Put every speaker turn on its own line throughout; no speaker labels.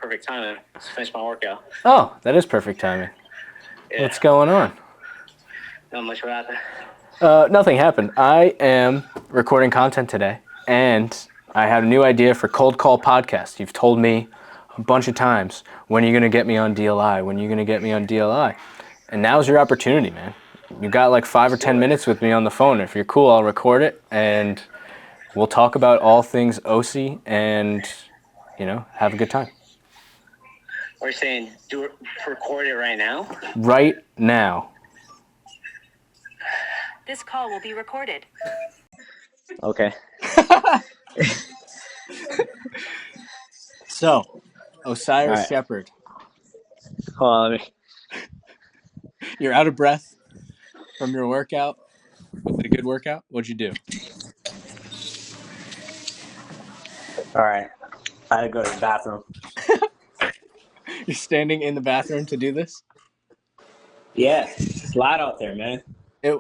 perfect timing. Just finished my workout.
Oh, that is perfect timing.
Yeah.
What's going on?
Not much what happened.
Nothing happened. I am recording content today, and I have a new idea for Cold Call Podcast. You've told me a bunch of times, when are you going to get me on DLI? When are you going to get me on DLI? And now's your opportunity, man. You got like 5 or 10 minutes with me on the phone. If you're cool, I'll record it, and we'll talk about all things OC and, have a good time.
Are you saying record it right now?
Right now.
This call will be recorded.
Okay.
So, Osiris Shepherd.
Hold on, let me...
You're out of breath from your workout. Was it a good workout? What'd you do?
All right. I had to go to the bathroom.
You're standing in the bathroom to do this?
Yeah, it's loud out there, man.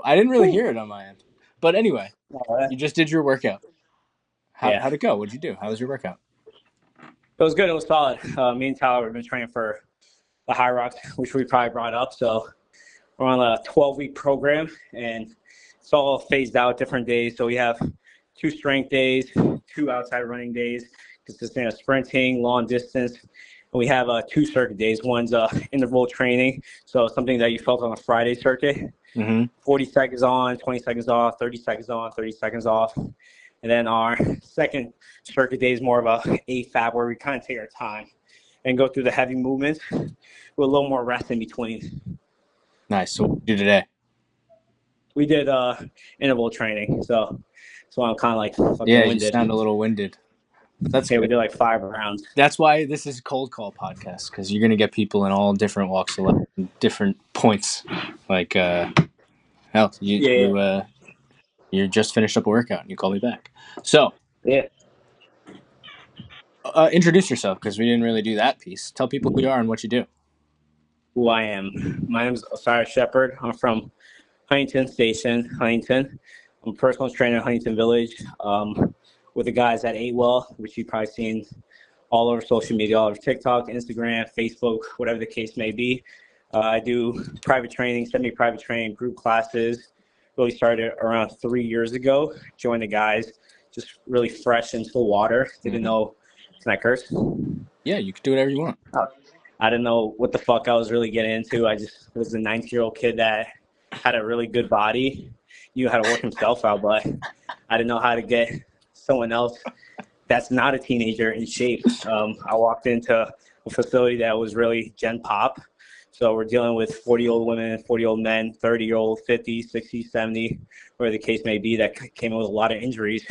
I didn't really hear it on my end. But anyway,
Right.
you just did your workout.
Yeah.
How'd it go? What'd you do? How was your workout?
It was good. It was solid. Me and Tyler have been training for the Hyrox, which we probably brought up. So we're on a 12-week program, and it's all phased out different days. So we have 2 strength days, 2 outside running days, consisting of sprinting, long distance. And we have 2 circuit days. One's interval training, so something that you felt on a Friday circuit. 40 seconds on, 20 seconds off, 30 seconds on, 30 seconds off. And then our second circuit day is more of a AFAB, where we kind of take our time and go through the heavy movements with a little more rest in between.
Nice. So what did you do today?
We did interval training, so I'm kind of like fucking winded.
You sound a little winded. That's
okay.
Good.
We did like 5 rounds.
That's why this is Cold Call Podcast, because you're gonna get people in all different walks of life, different points. Like, hell, you just finished up a workout and you called me back. So
yeah.
Introduce yourself, because we didn't really do that piece. Tell people who you are and what you do.
Who I am. My name is Osiris Shepherd. I'm from Huntington Station, Huntington. I'm a personal trainer in Huntington Village with the guys at 8well, which you've probably seen all over social media, all over TikTok, Instagram, Facebook, whatever the case may be. I do private training, semi-private training, group classes. Really started around 3 years ago. Joined the guys, just really fresh into the water. Didn't know. Can I curse?
Yeah, you can do whatever you want.
I didn't know what the fuck I was really getting into. I just was a 19-year-old kid that had a really good body, knew how to work himself out, but I didn't know how to get someone else that's not a teenager in shape. I walked into a facility that was really Gen Pop. So we're dealing with 40-year-old women, 40-year-old men, 30-year-old, 50, 60, 70, whatever the case may be, that came in with a lot of injuries,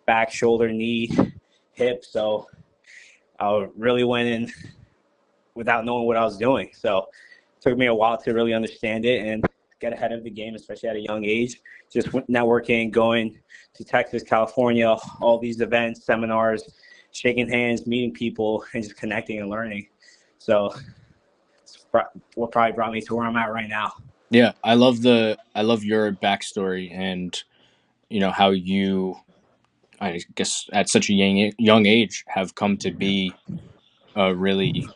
back, shoulder, knee, hip. So I really went in without knowing what I was doing. So it took me a while to really understand it and get ahead of the game, especially at a young age. Just networking, going to Texas, California, all these events, seminars, shaking hands, meeting people, and just connecting and learning. So it's what probably brought me to where I'm at right now.
Yeah, I love your backstory and how you, I guess, at such a young age have come to be a really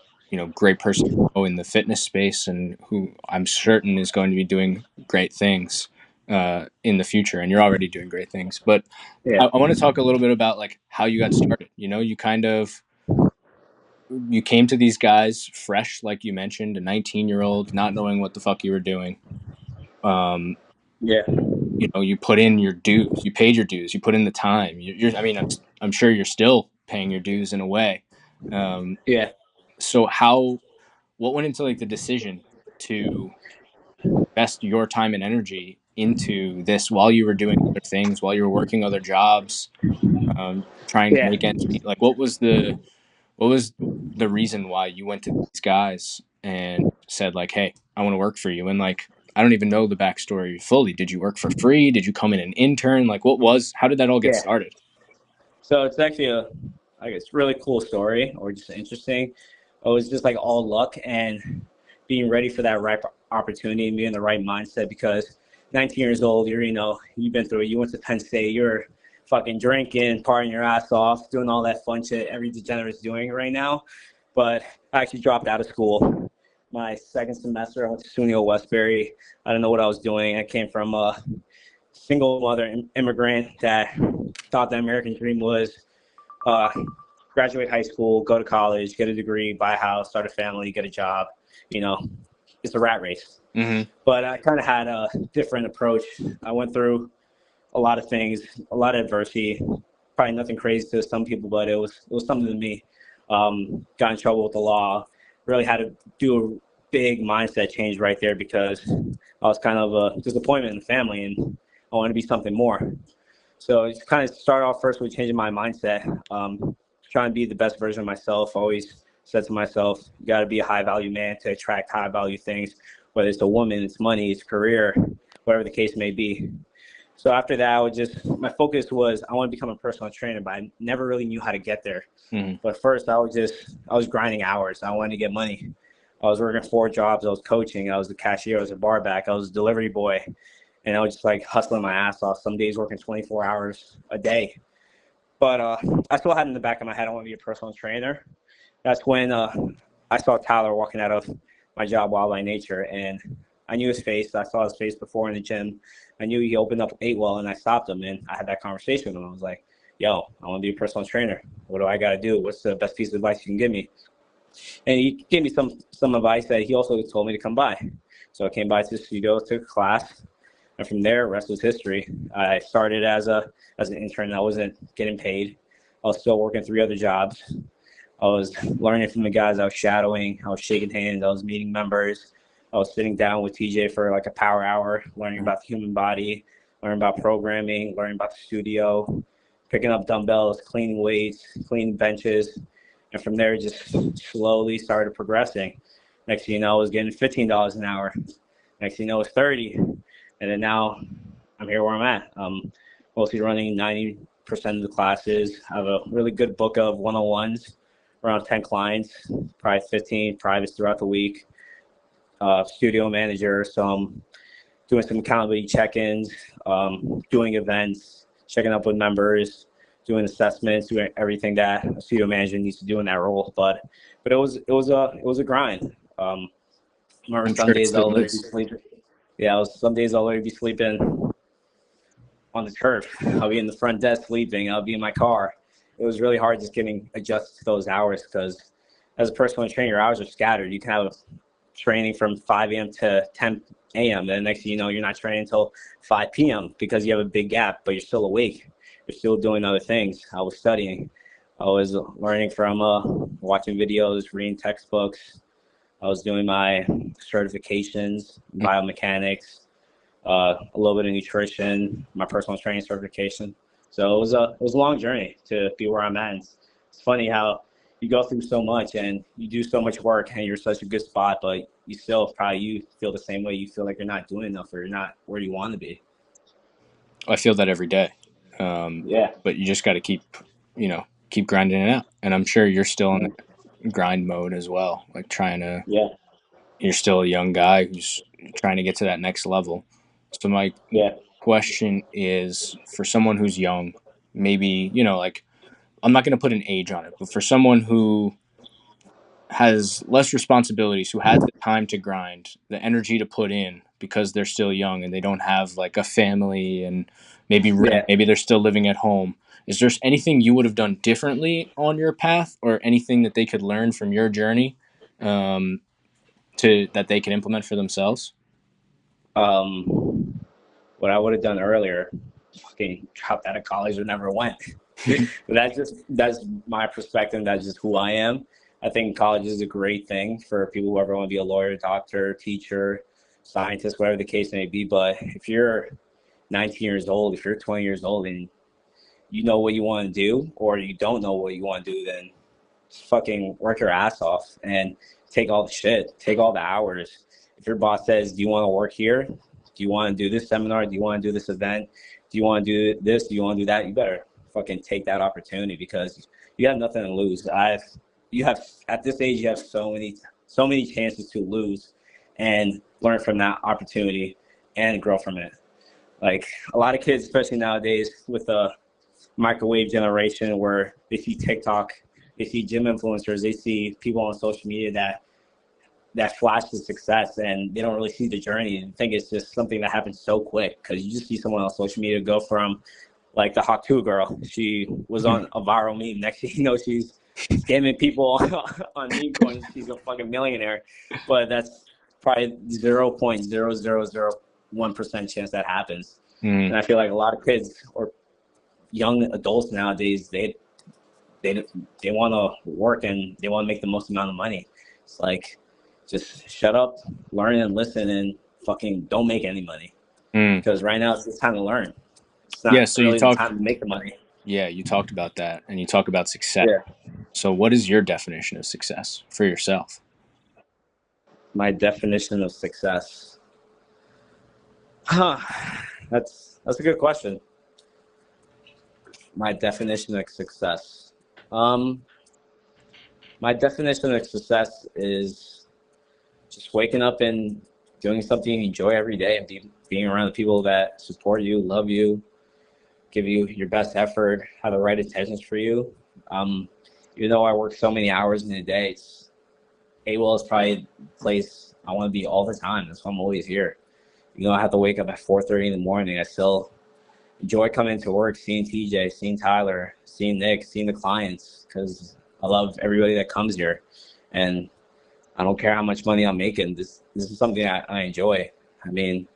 great person in the fitness space, and who I'm certain is going to be doing great things in the future. And you're already doing great things. But
yeah.
I want to talk a little bit about like how you got started. You came to these guys fresh, like you mentioned, a 19-year-old, not knowing what the fuck you were doing.
Yeah.
You put in your dues, you paid your dues, you put in the time. I'm sure you're still paying your dues in a way.
Yeah.
So what went into like the decision to invest your time and energy into this while you were doing other things, while you were working other jobs, trying to make ends meet? Like, what was the reason why you went to these guys and said like, hey, I want to work for you? And like, I don't even know the backstory fully. Did you work for free? Did you come in an intern? Like, how did that all get started?
So it's actually a really cool story, or just interesting. It was just like all luck and being ready for that right opportunity and being in the right mindset, because 19 years old, you've been through it. You went to Penn State, you're fucking drinking, partying your ass off, doing all that fun shit every degenerate's doing right now. but I actually dropped out of school. My second semester, I went to SUNY Westbury. I didn't know what I was doing. I came from a single mother immigrant that thought the American dream was uh, graduate high school, go to college, get a degree, buy a house, start a family, get a job. You know, it's a rat race.
Mm-hmm.
But I kind of had a different approach. I went through a lot of things, a lot of adversity. Probably nothing crazy to some people, but it was something to me. Got in trouble with the law. Really had to do a big mindset change right there because I was kind of a disappointment in the family, and I wanted to be something more. So it's kind of start off first with changing my mindset, trying to be the best version of myself. Always said to myself, you got to be a high value man to attract high value things, whether it's a woman, it's money, it's career, whatever the case may be. So after that, my focus was I want to become a personal trainer, but I never really knew how to get there.
Mm-hmm.
But first, I was grinding hours. I wanted to get money. I was working 4 jobs. I was coaching. I was the cashier. I was a bar back. I was a delivery boy. And I was just like hustling my ass off. Some days working 24 hours a day. But I still had in the back of my head, I want to be a personal trainer. That's when I saw Tyler walking out of my job, Wild by Nature, and I knew his face. I saw his face before in the gym. I knew he opened up ate well, and I stopped him, and I had that conversation with him. I was like, yo, I want to be a personal trainer. What do I got to do? What's the best piece of advice you can give me? And he gave me some advice that he also told me to come by. So I came by to the studio, took a class, and from there, the rest was history. I started as an intern. I wasn't getting paid. I was still working 3 other jobs. I was learning from the guys I was shadowing. I was shaking hands. I was meeting members. I was sitting down with TJ for like a power hour, learning about the human body, learning about programming, learning about the studio, picking up dumbbells, cleaning weights, cleaning benches. And from there, just slowly started progressing. Next thing you know, I was getting $15 an hour. Next thing you know, it was 30. And then now I'm here where I'm at. I'm mostly running 90% of the classes. I have a really good book of one-on-ones, around 10 clients, probably 15 privates throughout the week. Studio manager, so I'm doing some accountability check-ins, doing events, checking up with members, doing assessments, doing everything that a studio manager needs to do in that role. But it was a grind. Remember
I'm
some
sure it
days I'll
still
literally be
is.
sleeping. Yeah, some days I'll literally be sleeping on the turf. I'll be in the front desk sleeping. I'll be in my car. It was really hard just getting adjusted to those hours because as a personal trainer, your hours are scattered. You can have training from 5 a.m. to 10 a.m. Then next thing you know, you're not training until 5 p.m. because you have a big gap, but you're still awake. You're still doing other things. I was studying. I was learning from watching videos, reading textbooks. I was doing my certifications, biomechanics, a little bit of nutrition, my personal training certification. So it was a long journey to be where I'm at. And it's funny how you go through so much and you do so much work and you're such a good spot, but you still you feel the same way. You feel like you're not doing enough or you're not where you want to be.
I feel that every day.
Yeah.
But you just got to keep grinding it out. And I'm sure you're still in that grind mode as well, like trying to.
Yeah.
You're still a young guy who's trying to get to that next level. So my
Yeah.
question is for someone who's young, maybe, like I'm not going to put an age on it, but for someone who has less responsibilities, who has the time to grind, the energy to put in because they're still young and they don't have like a family and maybe rent, maybe they're still living at home. Is there anything you would have done differently on your path or anything that they could learn from your journey that they can implement for themselves?
What I would have done earlier, fucking dropped out of college or never went. That's my perspective. That's just who I am. I think college is a great thing for people who ever want to be a lawyer, doctor, teacher, scientist, whatever the case may be. But if you're 19 years old, if you're 20 years old and you know what you want to do or you don't know what you want to do, then just fucking work your ass off and take all the shit, take all the hours. If your boss says, do you want to work here? Do you want to do this seminar? Do you want to do this event? Do you want to do this? Do you want to do that? You better fucking take that opportunity because you have nothing to lose. You have at this age, you have so many chances to lose and learn from that opportunity and grow from it. Like a lot of kids, especially nowadays with the microwave generation where they see TikTok, They see gym influencers. They see people on social media that flash the success, and they don't really see the journey and think it's just something that happens so quick, because you just see someone on social media go from like the Hawk 2 girl. She was on a viral meme. Next thing you know, she's scamming people on meme coins. She's a fucking millionaire. But that's probably 0.0001% chance that happens. And I feel like a lot of kids or young adults nowadays, they want to work and they want to make the most amount of money. It's like, just shut up, learn and listen, and fucking don't make any money. Because right now it's the time to learn. It's not really the time to make the money.
Yeah, you talked about that, and you talk about success.
Yeah.
So what is your definition of success for yourself?
My definition of success? That's a good question. My definition of success. My definition of success is just waking up and doing something you enjoy every day, and being around the people that support you, love you, give you your best effort, have the right intentions for you. Even though I work so many hours in a day, AWOL is probably the place I want to be all the time. That's why I'm always here. You know, I have to wake up at 4:30 in the morning. I still enjoy coming to work, seeing TJ, seeing Tyler, seeing Nick, seeing the clients, because I love everybody that comes here. And I don't care how much money I'm making. This is something I enjoy. I mean,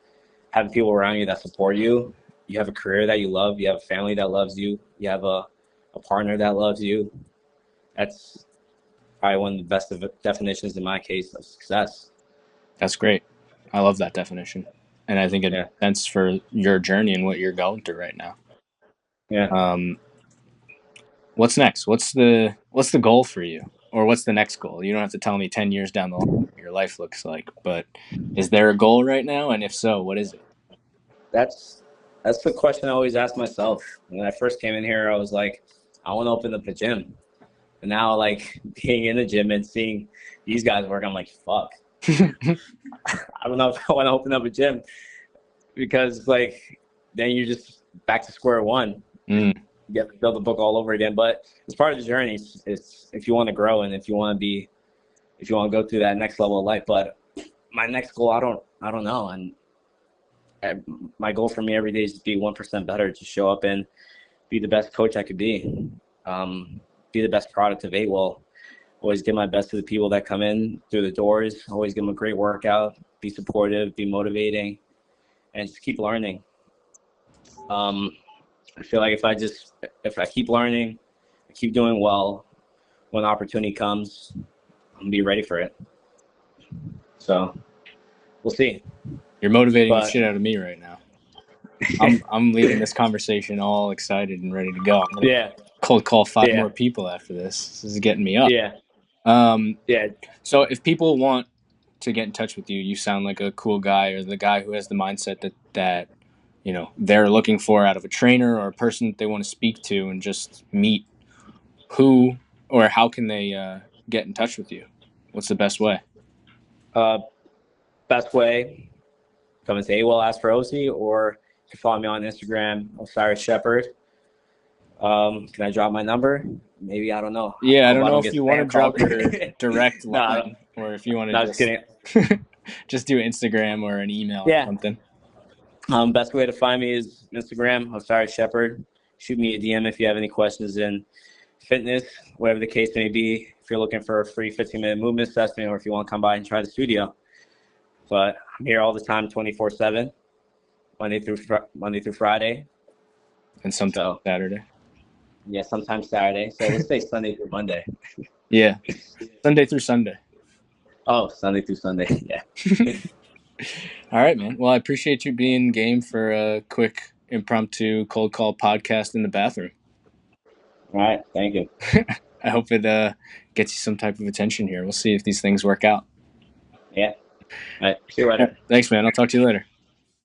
having people around you that support you, you have a career that you love, you have a family that loves you, you have a partner that loves you. That's probably one of the best definitions in my case of success.
That's great. I love that definition. And I think it makes sense for your journey and what you're going through right now.
Yeah.
What's next? What's the goal for you? Or what's the next goal? You don't have to tell me 10 years down the line what your life looks like, but is there a goal right now? And if so, what is it?
That's the question I always ask myself. When I first came in here, I was like, I want to open up a gym. And now, like, being in the gym and seeing these guys work, I'm like, fuck. I don't know if I want to open up a gym, because, like, then you're just back to square one. You have to build the book all over again. But it's part of the journey. It's if you want to grow and if you want to go through that next level of life. But my next goal, I don't know. And my goal for me every day is to be 1% better, to show up and be the best coach I could be the best product of AWOL. Always give my best to the people that come in through the doors. Always give them a great workout, be supportive, be motivating, and just keep learning. I feel like if I keep learning, I keep doing well, when opportunity comes, I'm gonna be ready for it. So we'll see.
You're motivating the shit out of me right now. I'm leaving this conversation all excited and ready to go. I'm gonna cold call 5 more people after this. This is getting me up. So if people want to get in touch with you, you sound like a cool guy, or the guy who has the mindset that you know they're looking for out of a trainer or a person that they want to speak to and just meet. Who or how can they get in touch with you? What's the best way?
Best way, come and say, AWOL, ask for Osi, or you can follow me on Instagram, Osiris Shepherd. Can I drop my number? Maybe, I don't know.
Yeah, I don't know if you want to drop your direct line, or if you want to just do Instagram or an email or something.
Best way to find me is Instagram, Osiris Shepherd. Shoot me a DM if you have any questions in fitness, whatever the case may be. If you're looking for a free 15-minute movement assessment, or if you want to come by and try the studio. But I'm here all the time, 24/7, Monday through Friday,
and sometimes Saturday.
Yeah, sometimes Saturday. So let's say Sunday through Monday.
Yeah, Sunday through Sunday.
Oh, Sunday through Sunday. Yeah.
All right, man. Well, I appreciate you being game for a quick impromptu cold call podcast in the bathroom.
All right, thank you.
I hope it gets you some type of attention here. We'll see if these things work out.
Yeah. All right, see you later.
Thanks, man. I'll talk to you later.